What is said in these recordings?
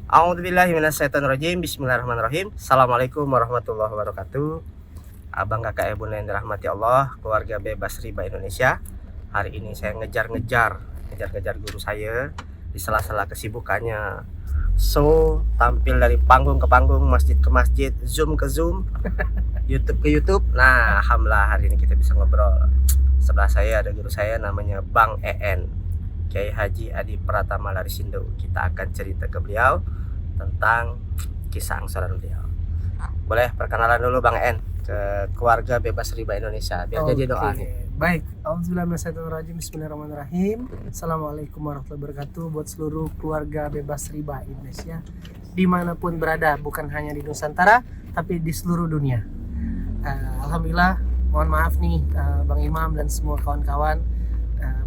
A'udzubillahi minasyaitonirrajim. Bismillahirrahmanirrahim. Assalamualaikum warahmatullahi wabarakatuh. Abang kakak ibu yang dirahmati Allah, keluarga bebas riba Indonesia. Hari ini saya ngejar guru saya di sela-sela kesibukannya. So, tampil dari panggung ke panggung, masjid ke masjid, zoom ke zoom, YouTube ke YouTube. Nah, alhamdulillah hari ini kita bisa ngobrol. Sebelah saya ada guru saya namanya Bang EN, Kiai Haji Adi Pratama Larisindo. Kita akan cerita ke beliau tentang kisah angsuran beliau. Boleh perkenalan dulu Bang EN ke keluarga bebas riba Indonesia biar jadi doa nih. Baik, Auzubillahiminasyaitonirrajim. Bismillahirrahmanirrahim. Assalamualaikum warahmatullahi wabarakatuh buat seluruh keluarga bebas riba Indonesia dimanapun berada, bukan hanya di Nusantara tapi di seluruh dunia. Alhamdulillah, mohon maaf nih Bang Imam dan semua kawan-kawan,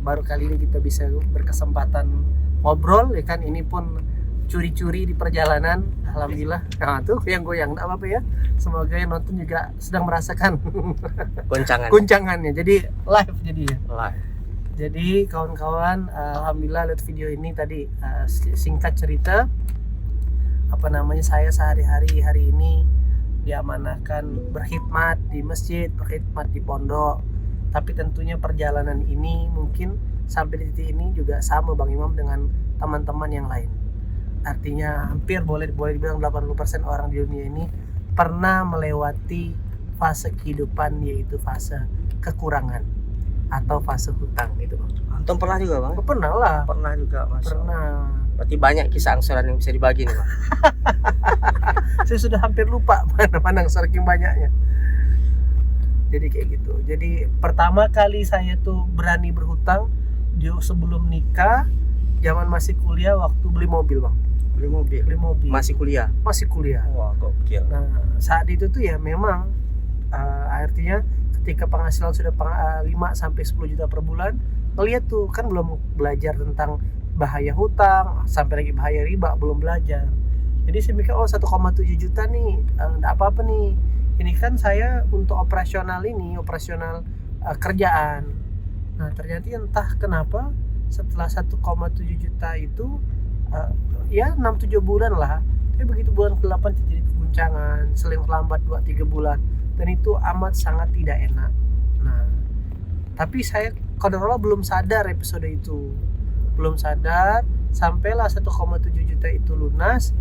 baru kali ini kita bisa berkesempatan ngobrol ya kan. Ini pun curi-curi di perjalanan, alhamdulillah. Nah tuh yang goyang apa ya, semoga yang nonton juga sedang merasakan guncangannya. Jadi live jadinya. Jadi kawan-kawan, alhamdulillah lihat video ini tadi. Singkat cerita, saya sehari-hari hari ini diamanahkan berkhidmat di masjid, berkhidmat di pondok. Tapi tentunya perjalanan ini mungkin sampai di titik ini juga sama Bang Imam dengan teman-teman yang lain. Artinya hampir boleh dibilang 80% orang di dunia ini pernah melewati fase kehidupan, yaitu fase kekurangan atau fase hutang gitu Bang. Antum pernah juga Bang? Pernah lah. Pernah juga Mas. Pernah. Berarti banyak kisah angsuran yang bisa dibagi nih Bang. Saya sudah hampir lupa mana saking banyaknya. Jadi kayak gitu. Jadi pertama kali saya tuh berani berhutang sebelum nikah, zaman masih kuliah, waktu beli mobil Bang. Beli mobil. Masih kuliah. Wah, gokil. Nah, saat itu tuh ya memang artinya ketika penghasilan sudah 5 sampai 10 juta per bulan, ngeliat tuh kan belum belajar tentang bahaya hutang, sampai lagi bahaya riba belum belajar. Jadi saya mikir 1,7 juta nih, enggak apa-apa nih. Ini kan saya untuk operasional kerjaan. Nah, ternyata entah kenapa setelah 1,7 juta itu ya 6-7 bulan lah, tapi begitu bulan ke-8 terjadi keguncangan, seling terlambat 2-3 bulan, dan itu amat sangat tidak enak. Nah, tapi saya qadarullah belum sadar episode itu, sampailah 1,7 juta itu lunas.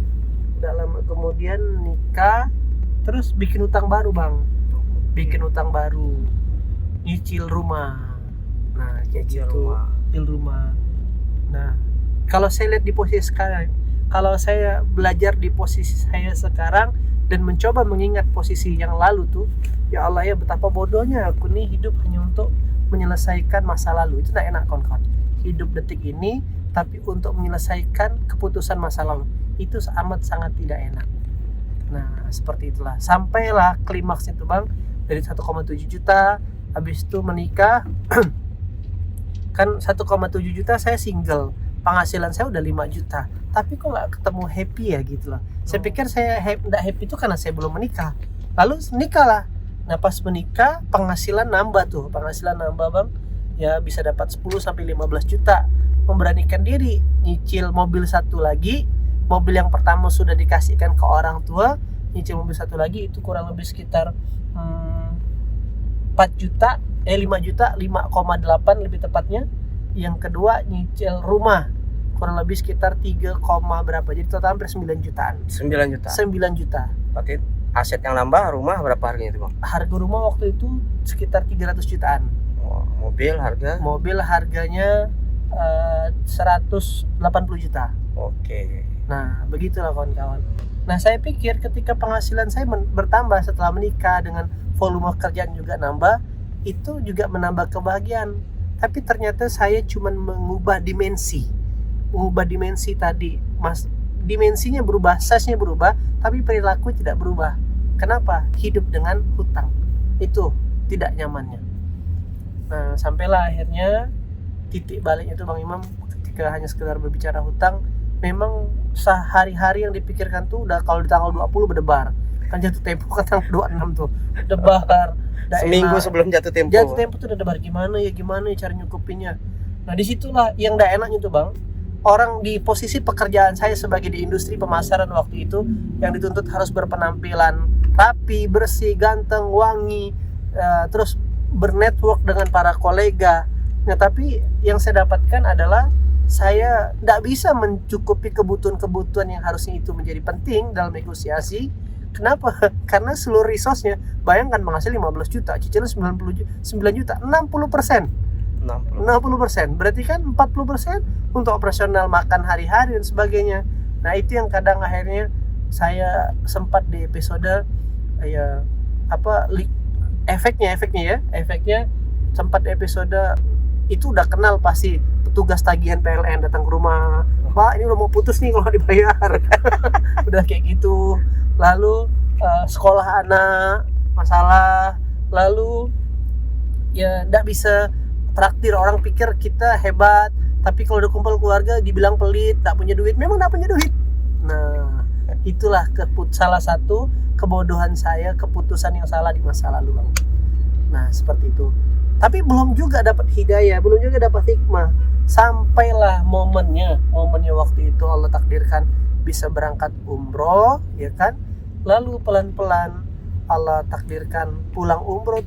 Tidak lama kemudian nikah, terus bikin utang baru Bang, nyicil rumah. Nah kayak gitu, nyicil rumah. Nah kalau saya lihat di posisi sekarang, kalau saya belajar di posisi saya sekarang dan mencoba mengingat posisi yang lalu tuh, ya Allah ya, betapa bodohnya aku nih hidup hanya untuk menyelesaikan masa lalu. Itu tak enak kawan-kawan, hidup detik ini tapi untuk menyelesaikan keputusan masa lalu, itu amat sangat tidak enak. Nah seperti itulah, sampailah klimaks itu Bang, dari 1,7 juta, habis itu menikah. Kan 1,7 juta saya single, penghasilan saya udah 5 juta, tapi kok gak ketemu happy ya gitu loh. Saya pikir saya gak happy itu karena saya belum menikah. Lalu menikah lah. Nah pas menikah penghasilan nambah Bang, ya bisa dapat 10-15 juta. Memberanikan diri nyicil mobil satu lagi. Mobil yang pertama sudah dikasihkan ke orang tua, nyicil mobil satu lagi itu kurang lebih sekitar 5 juta, 5,8 lebih tepatnya. Yang kedua nyicil rumah kurang lebih sekitar 3, berapa, jadi total hampir 9 jutaan. 9 juta. Berarti aset yang nambah, rumah berapa harganya itu Bang? Harga rumah waktu itu sekitar 300 jutaan. Mobil harganya 180 juta. Oke. Nah begitulah kawan-kawan. Nah saya pikir ketika penghasilan saya bertambah setelah menikah, dengan volume kerjaan juga nambah, itu juga menambah kebahagiaan. Tapi ternyata saya cuma mengubah dimensi tadi Mas. Dimensinya berubah, size-nya berubah, tapi perilaku tidak berubah. Kenapa? Hidup dengan hutang itu tidak nyamannya. Nah sampailah akhirnya titik baliknya itu Bang Imam, ketika hanya sekedar berbicara hutang, memang sehari-hari yang dipikirkan tuh udah kalau di tanggal 20 berdebar. Kan jatuh tempo kan tanggal 26 tuh debar. Seminggu sebelum jatuh tempo tuh udah debar, gimana ya cara nyukupinnya. Nah disitulah yang gak enaknya tuh Bang, orang di posisi pekerjaan saya sebagai di industri pemasaran waktu itu, yang dituntut harus berpenampilan rapi, bersih, ganteng, wangi, terus bernetwork dengan para kolega. Nah, tapi yang saya dapatkan adalah saya tidak bisa mencukupi kebutuhan-kebutuhan yang harusnya itu menjadi penting dalam negosiasi. Kenapa? Karena seluruh resource-nya, bayangkan menghasil 15 juta, cicilan 9 juta, 60%. 60%, berarti kan 40% untuk operasional makan hari-hari dan sebagainya. Nah, itu yang kadang akhirnya saya sempat di episode efeknya sempat episode itu udah kenal pasti petugas tagihan PLN datang ke rumah, Pak ini udah mau putus nih kalau dibayar. Udah kayak gitu. Lalu sekolah anak masalah, lalu ya nggak bisa traktir, orang pikir kita hebat, tapi kalau udah kumpul keluarga dibilang pelit, tak punya duit. Memang tak punya duit. Nah, itulah salah satu kebodohan saya, keputusan yang salah di masa lalu, Bang. Nah, seperti itu. Tapi belum juga dapat hidayah, belum juga dapat hikmah. Sampailah momennya waktu itu Allah takdirkan bisa berangkat umroh, ya kan? Lalu pelan-pelan Allah takdirkan pulang umroh.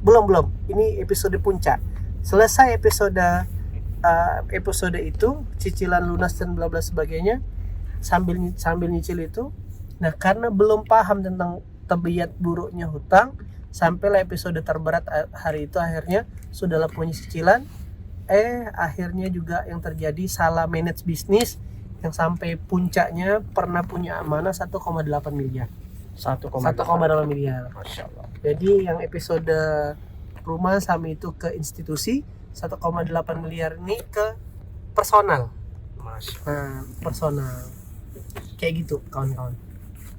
Belum. Ini episode puncak. Selesai episode itu, cicilan lunas dan bla bla sebagainya, sambil nyicil itu. Nah, karena belum paham tentang tabiat buruknya hutang, sampailah episode terberat hari itu, akhirnya sudahlah punya cicilan. Akhirnya juga yang terjadi salah manage bisnis, yang sampai puncaknya pernah punya amanah 1,8 miliar. 1,8 miliar. Masya Allah. Jadi yang episode rumah sama itu ke institusi, 1,8 miliar ini ke personal. Nah, personal. Kayak gitu, kawan-kawan.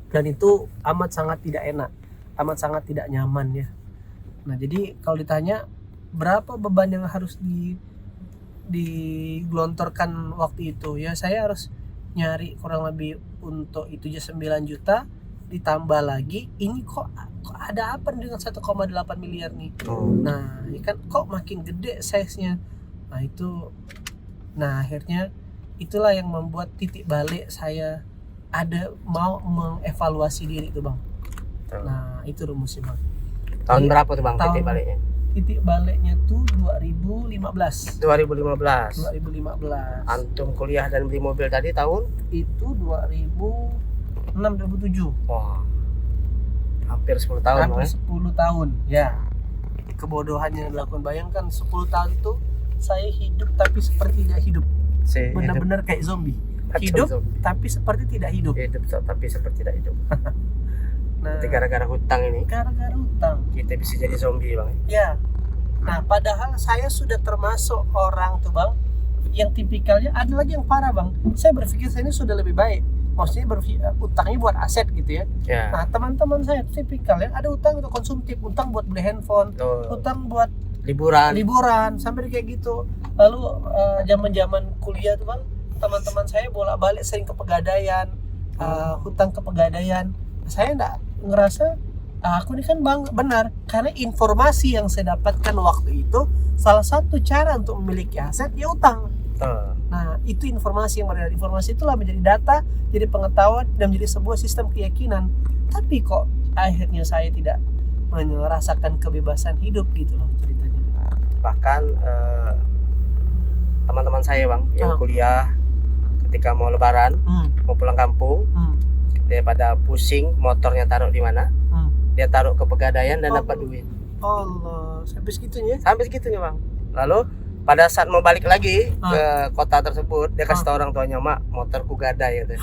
Dan itu amat sangat tidak enak, amat sangat tidak nyaman ya. Nah, jadi kalau ditanya berapa beban yang harus digelontorkan waktu itu, ya saya harus nyari kurang lebih untuk itu aja 9 juta, ditambah lagi ini kok ada apa dengan 1,8 miliar nih. Nah, ini kan kok makin gede size-nya. Nah, akhirnya itulah yang membuat titik balik saya ada mau mengevaluasi diri itu, Bang. Nah, itu rumusnya, Bang. Tahun berapa tuh, Bang, titik baliknya? Titik baliknya tuh 2015. Antum kuliah dan beli mobil tadi tahun? Itu 2006-2007. Wah, hampir 10 tahun. Hampir 10 tahun ya. Kebodohan yang dilakukan, bayangkan 10 tahun itu saya hidup tapi seperti tidak hidup. Benar-benar kayak zombie. Hidup tapi seperti tidak hidup. Hidup tapi seperti tidak hidup. Nah, itu gara-gara hutang ini. Gara-gara hutang Kita bisa jadi zombie, Bang. ya. Nah, padahal saya sudah termasuk orang tuh, Bang, yang tipikalnya. Ada lagi yang parah, Bang. Saya berpikir saya ini sudah lebih baik. Maksudnya utangnya buat aset gitu ya. Nah, teman-teman saya tipikalnya ada utang untuk konsumtif, utang buat beli handphone, utang buat liburan sampai kayak gitu. Lalu zaman-zaman kuliah tuh, Bang, teman-teman saya bolak-balik sering ke Pegadaian, hutang ke Pegadaian. Saya enggak ngerasa aku ini kan, Bang, benar, karena informasi yang saya dapatkan waktu itu, salah satu cara untuk memiliki aset ya utang. Nah, itu informasi yang beredar. Informasi itulah menjadi data, jadi pengetahuan, dan menjadi sebuah sistem keyakinan. Tapi kok akhirnya saya tidak merasakan kebebasan hidup gitu loh ceritanya. Bahkan teman-teman saya, Bang, yang kuliah, ketika mau lebaran, mau pulang kampung, daripada pusing motornya taruh di mana, dia taruh ke Pegadaian dan dapat duit. Allah, sampai segitunya? Sampai segitunya, Bang. Lalu pada saat mau balik lagi ke kota tersebut, dia kasih tahu orang tuanya, "Mak, motorku gadai," gitu.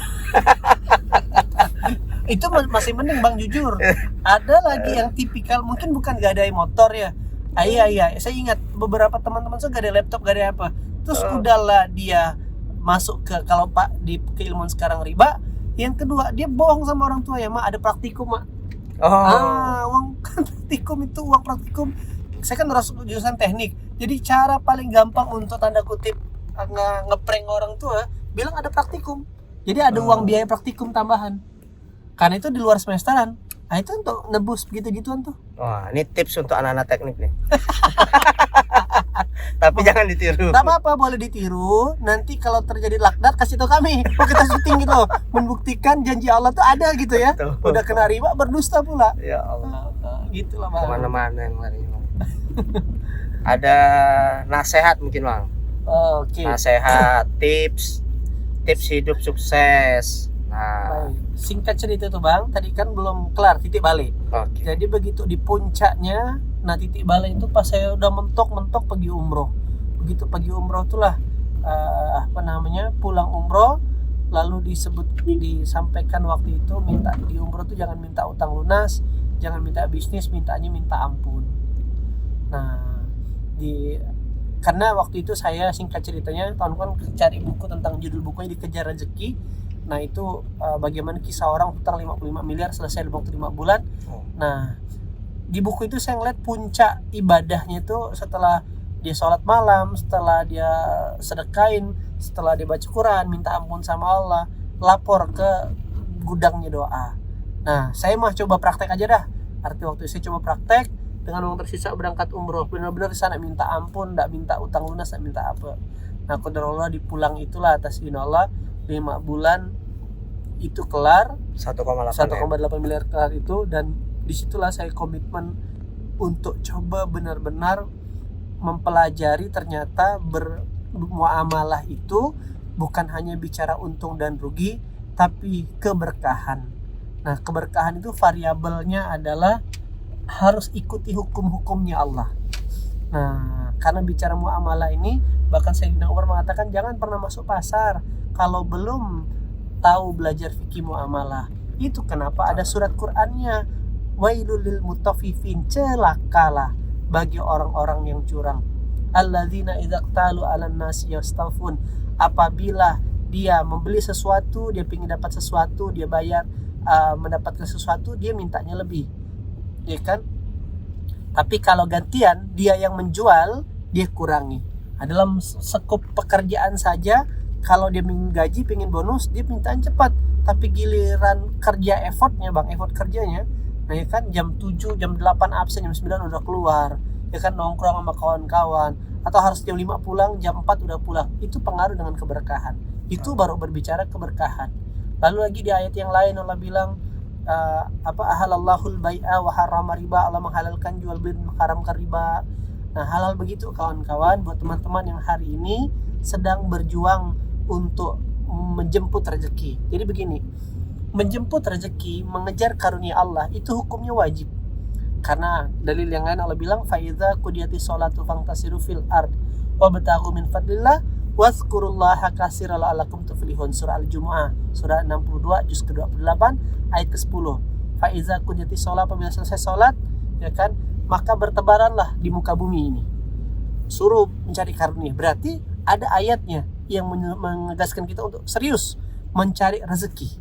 Itu masih mending, Bang, jujur. Ada lagi yang tipikal, mungkin bukan gadai motor ya. Iya, saya ingat beberapa teman-teman saya gadai laptop, gadai apa. Terus udahlah dia masuk ke, kalau Pak di keilmuan sekarang riba. Yang kedua, dia bohong sama orang tua ya, "Mak, ada praktikum, Mak." Uang praktikum itu uang praktikum. Saya kan jurusan teknik. Jadi cara paling gampang untuk tanda kutip ngeprank orang tua, bilang ada praktikum. Jadi ada uang biaya praktikum tambahan. Karena itu di luar semesteran. Nah, itu untuk nebus begitu-gituan tuh. Wah, ini tips untuk anak-anak teknik nih. Tapi jangan ditiru. Tak apa-apa, boleh ditiru. Nanti kalau terjadi laknat kasih tahu kami. Oh, kita syuting gitu, membuktikan janji Allah tuh ada gitu ya. Betul. Udah kena riba berdusta pula. Ya Allah. Gitulah bang. Kemana-mana yang hari ini, Bang. Ada nasihat mungkin Bang. Oke. Nasihat, tips hidup sukses. Nah, Baik. Singkat cerita tuh bang, tadi kan belum kelar titik balik. oke. Jadi begitu di puncaknya, nah titik balik itu pas saya udah mentok pergi umroh. Begitu pergi umroh itulah pulang umroh, lalu disampaikan waktu itu minta di umroh tuh jangan minta utang lunas, jangan minta bisnis, minta ampun. Nah, karena waktu itu saya singkat ceritanya tahun cari buku tentang judul bukunya Dikejar Rezeki. Nah itu bagaimana kisah orang hutang 55 miliar selesai dalam waktu 5 bulan. Nah di buku itu saya ngeliat puncak ibadahnya itu setelah dia sholat malam, setelah dia sedekain, setelah dia baca Quran, minta ampun sama Allah, lapor ke gudangnya doa. Nah saya mah coba praktek aja dah. Arti waktu itu saya coba praktek, dengan uang tersisa berangkat umroh, benar-benar sana minta ampun, tidak minta utang lunas, tidak minta apa. Nah qadarullah dipulang itulah atas izin Allah 5 bulan itu kelar 1,8 miliar kelar itu, dan disitulah saya komitmen untuk coba benar-benar mempelajari ternyata bermuamalah itu bukan hanya bicara untung dan rugi, tapi keberkahan. Nah keberkahan itu variabelnya adalah harus ikuti hukum-hukumnya Allah. Nah, karena bicara muamalah ini, bahkan Sayyidina Umar mengatakan jangan pernah masuk pasar kalau belum tahu belajar fikih muamalah. Itu kenapa ada surat Qur'annya, wailul lil mutaffifin, celakalah bagi orang-orang yang curang. Alladzina idza qtalu 'alan nasi yastawfun, apabila dia membeli sesuatu, dia ingin dapat sesuatu, dia bayar mendapatkan sesuatu, dia mintanya lebih. Ya kan? Tapi kalau gantian dia yang menjual, dia kurangi. Nah, dalam skop pekerjaan saja, kalau dia ingin gaji, pengen bonus, dia mintaan cepat. Tapi giliran kerja effort kerjanya, nah ya kan jam 7, jam 8 absen, jam 9 udah keluar. Ya kan nongkrong sama kawan-kawan, atau harus jam 5 pulang, jam 4 udah pulang. Itu pengaruh dengan keberkahan. Itu baru berbicara keberkahan. Lalu lagi di ayat yang lain Allah bilang ahalallahul bai'a wa harrama riba, Allah menghalalkan jual beli dan mengharamkan riba. Nah halal begitu kawan-kawan buat teman-teman yang hari ini sedang berjuang untuk menjemput rezeki. Jadi begini, menjemput rezeki, mengejar karunia Allah itu hukumnya wajib. Karena dalil yang lain Allah bilang fa idza qudiyati sholatu fantasiru fil ard wabtaghu min fadlillah wazkurullaha katsiran la'allakum tuflihun. Surah Al-Jumu'ah, surah 62 juz ke-28 ayat ke-10. Fa iza qudiyati shalah, apabila selesai salat, ya kan, maka bertebaranlah di muka bumi ini. Suruh mencari karunia. Berarti ada ayatnya yang menegaskan kita untuk serius mencari rezeki.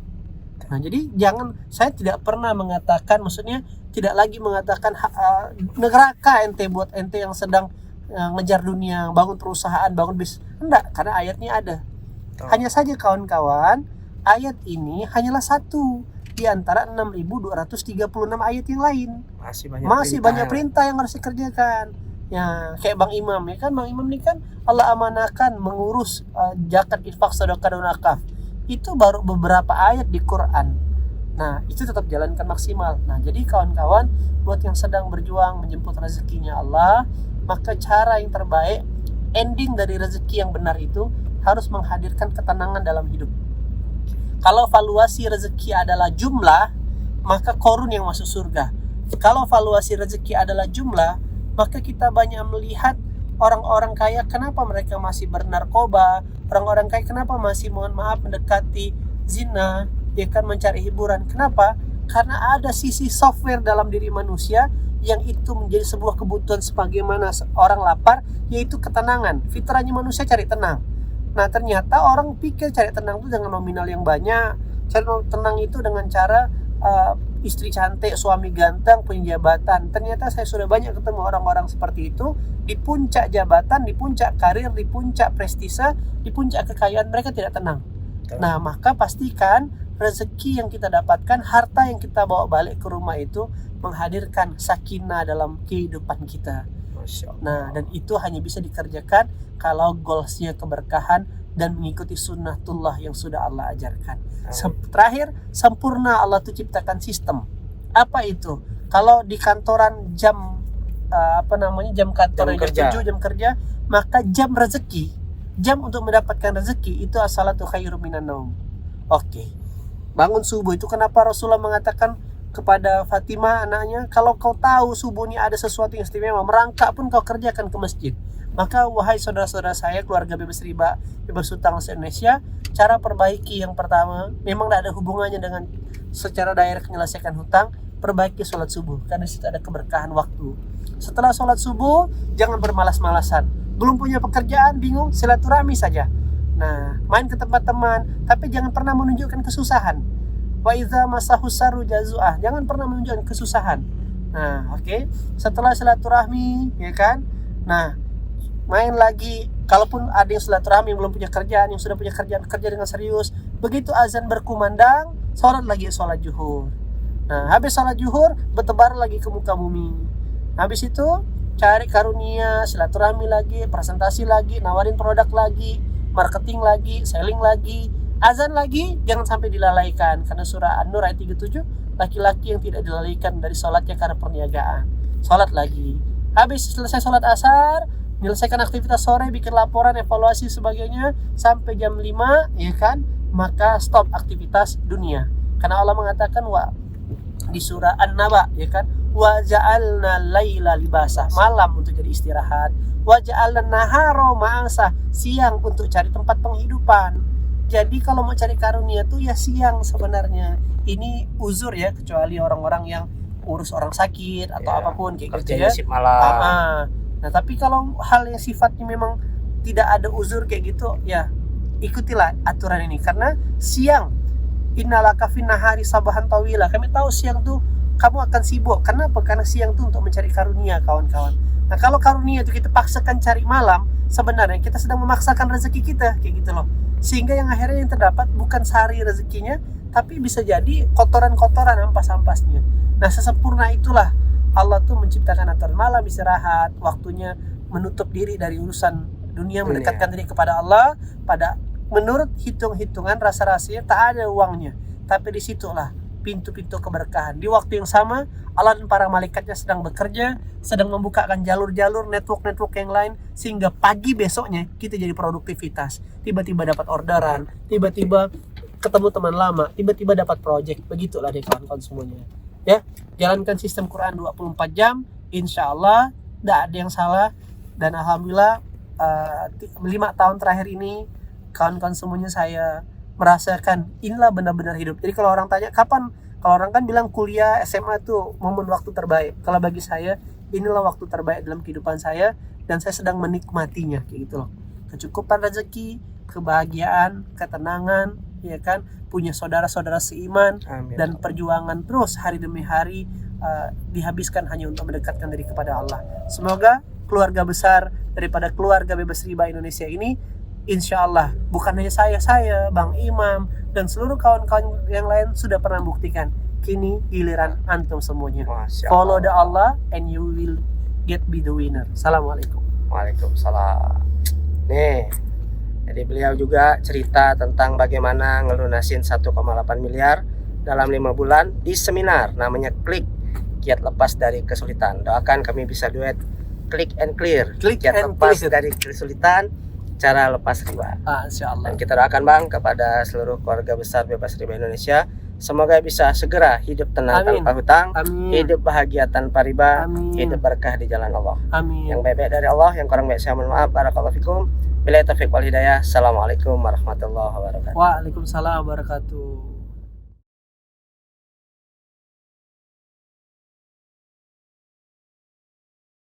Nah, jadi saya tidak pernah mengatakan, maksudnya tidak lagi mengatakan neraka ente buat ente yang sedang ngejar dunia, bangun perusahaan, bangun bisnis. Enggak, karena ayatnya ada. Hanya saja kawan-kawan, ayat ini hanyalah satu di antara 6.236 ayat yang lain. Masih banyak perintah yang harus dikerjakan. Ya, kayak Bang Imam ya kan, Bang Imam ini kan Allah amanahkan mengurus zakat, infak, sedekah dan wakaf. Itu baru beberapa ayat di Quran. Nah, itu tetap jalankan maksimal. Nah, jadi kawan-kawan, buat yang sedang berjuang menjemput rezekinya Allah, maka cara yang terbaik, ending dari rezeki yang benar itu harus menghadirkan ketenangan dalam hidup. Kalau valuasi rezeki adalah jumlah, maka korun yang masuk surga. Kalau valuasi rezeki adalah jumlah, maka kita banyak melihat orang-orang kaya kenapa mereka masih bernarkoba, orang-orang kaya kenapa masih mendekati zina, ya kan, mencari hiburan. Kenapa? Karena ada sisi software dalam diri manusia yang itu menjadi sebuah kebutuhan sebagaimana orang lapar, yaitu ketenangan. Fitrahnya manusia cari tenang. Nah ternyata orang pikir cari tenang itu dengan nominal yang banyak. Cari tenang itu dengan cara istri cantik, suami ganteng, punya jabatan. Ternyata saya sudah banyak ketemu orang-orang seperti itu di puncak jabatan, di puncak karir, di puncak prestise, di puncak kekayaan, mereka tidak tenang. Nah maka pastikan rezeki yang kita dapatkan, harta yang kita bawa balik ke rumah itu menghadirkan sakinah dalam kehidupan kita. Masya Allah. Nah, dan itu hanya bisa dikerjakan kalau goalsnya keberkahan dan mengikuti sunnatullah yang sudah Allah ajarkan. Terakhir, sempurna Allah tuh ciptakan sistem. Apa itu? Kalau di kantoran jam jam kantor jam 7 jam kerja, maka jam rezeki, jam untuk mendapatkan rezeki itu as-salatu khairum minan naum. Oke. Bangun subuh itu kenapa Rasulullah mengatakan kepada Fatimah anaknya, kalau kau tahu subuh ini ada sesuatu yang istimewa, merangkak pun kau kerjakan ke masjid. Maka wahai saudara-saudara saya, keluarga Bebas Riba, Bebas Hutang se-Indonesia, cara perbaiki yang pertama, memang tidak ada hubungannya dengan secara direct menyelesaikan hutang, perbaiki sholat subuh, karena di situ ada keberkahan waktu. Setelah sholat subuh, jangan bermalas-malasan. Belum punya pekerjaan, bingung, silaturahmi saja. Nah, main ke tempat teman, tapi jangan pernah menunjukkan kesusahan. Wa idza masahu sarru jazu'ah, jangan pernah menunjukkan kesusahan. Nah, oke. Setelah silaturahmi, ya kan? Nah, main lagi. Kalaupun ada yang silaturahmi belum punya kerjaan, yang sudah punya kerjaan, kerja dengan serius. Begitu azan berkumandang, sholat lagi sholat zuhur. Nah, habis sholat zuhur, bertebar lagi ke muka bumi. Habis itu cari karunia, silaturahmi lagi, presentasi lagi, nawarin produk lagi, marketing lagi, selling lagi, azan lagi, jangan sampai dilalaikan. Karena surah An-Nur ayat 37, laki-laki yang tidak dilalaikan dari sholatnya karena perniagaan. Sholat lagi. Habis selesai sholat asar, menyelesaikan aktivitas sore, bikin laporan, evaluasi sebagainya, sampai jam 5, ya kan? Maka stop aktivitas dunia. Karena Allah mengatakan di surah An-Naba, ya kan? Wa ja'alna laila libasa, malam untuk jadi istirahat. Wa ja'alna nahara ma'asa, siang untuk cari tempat penghidupan. Jadi kalau mau cari karunia tuh ya siang sebenarnya. Ini uzur ya, kecuali orang-orang yang urus orang sakit atau apapun kayak gitu ya. Shift malam. Nah, tapi kalau hal yang sifatnya memang tidak ada uzur kayak gitu, ya ikutilah aturan ini. Karena siang, innalaka fin nahari sabahan tawila, kami tahu siang tuh kamu akan sibuk. Kenapa? Karena siang tuh untuk mencari karunia, kawan-kawan. Nah, kalau karunia itu kita paksakan cari malam, sebenarnya kita sedang memaksakan rezeki kita, kayak gitu loh. Sehingga yang akhirnya yang terdapat bukan sehari rezekinya, tapi bisa jadi kotoran-kotoran, ampas-ampasnya. Nah, sesempurna itulah Allah tuh menciptakan aturan malam istirahat, waktunya menutup diri dari urusan dunia, mendekatkan diri kepada Allah. Pada menurut hitung-hitungan rasa-rasanya tak ada uangnya, tapi disitulah pintu-pintu keberkahan. Di waktu yang sama, Allah dan para malaikatnya sedang bekerja, sedang membukakan jalur-jalur, network-network yang lain, sehingga pagi besoknya kita jadi produktivitas. Tiba-tiba dapat orderan, tiba-tiba ketemu teman lama, tiba-tiba dapat project. Begitulah deh kawan-kawan semuanya. Ya, jalankan sistem Quran 24 jam, insya Allah tidak ada yang salah. Dan alhamdulillah 5 tahun terakhir ini kawan-kawan semuanya saya merasakan inilah benar-benar hidup. Jadi kalau orang tanya kapan, kalau orang kan bilang kuliah SMA tuh momen waktu terbaik. Kalau bagi saya inilah waktu terbaik dalam kehidupan saya, dan saya sedang menikmatinya kayak gitu loh. Kecukupan rezeki, kebahagiaan, ketenangan, ya kan, punya saudara-saudara seiman. Amin. Dan perjuangan terus hari demi hari dihabiskan hanya untuk mendekatkan diri kepada Allah. Semoga keluarga besar daripada keluarga Bebas Riba Indonesia ini, insya Allah bukan hanya saya, Bang Imam, dan seluruh kawan-kawan yang lain sudah pernah buktikan. Kini giliran antum semuanya. Follow the Allah and you will be the winner. Assalamualaikum. Waalaikumsalam. Nih, jadi beliau juga cerita tentang bagaimana ngelunasin 1,8 miliar dalam 5 bulan di seminar namanya Klik, Kiat Lepas dari Kesulitan. Doakan kami bisa duet Klik and Clear, Kiat Lepas dari Kesulitan, cara lepas riba. Insyaallah. Dan kita doakan Bang kepada seluruh keluarga besar Bebas Riba Indonesia, semoga bisa segera hidup tenang tanpa hutang, hidup bahagia tanpa riba, hidup berkah di jalan Allah. Amin. Yang baik-baik dari Allah, yang kurang baik saya mohon maaf. Barakallahu fikum. Billahi taufiq wal hidayah. Assalamualaikum warahmatullahi wabarakatuh. Waalaikumsalam warahmatullahi wabarakatuh.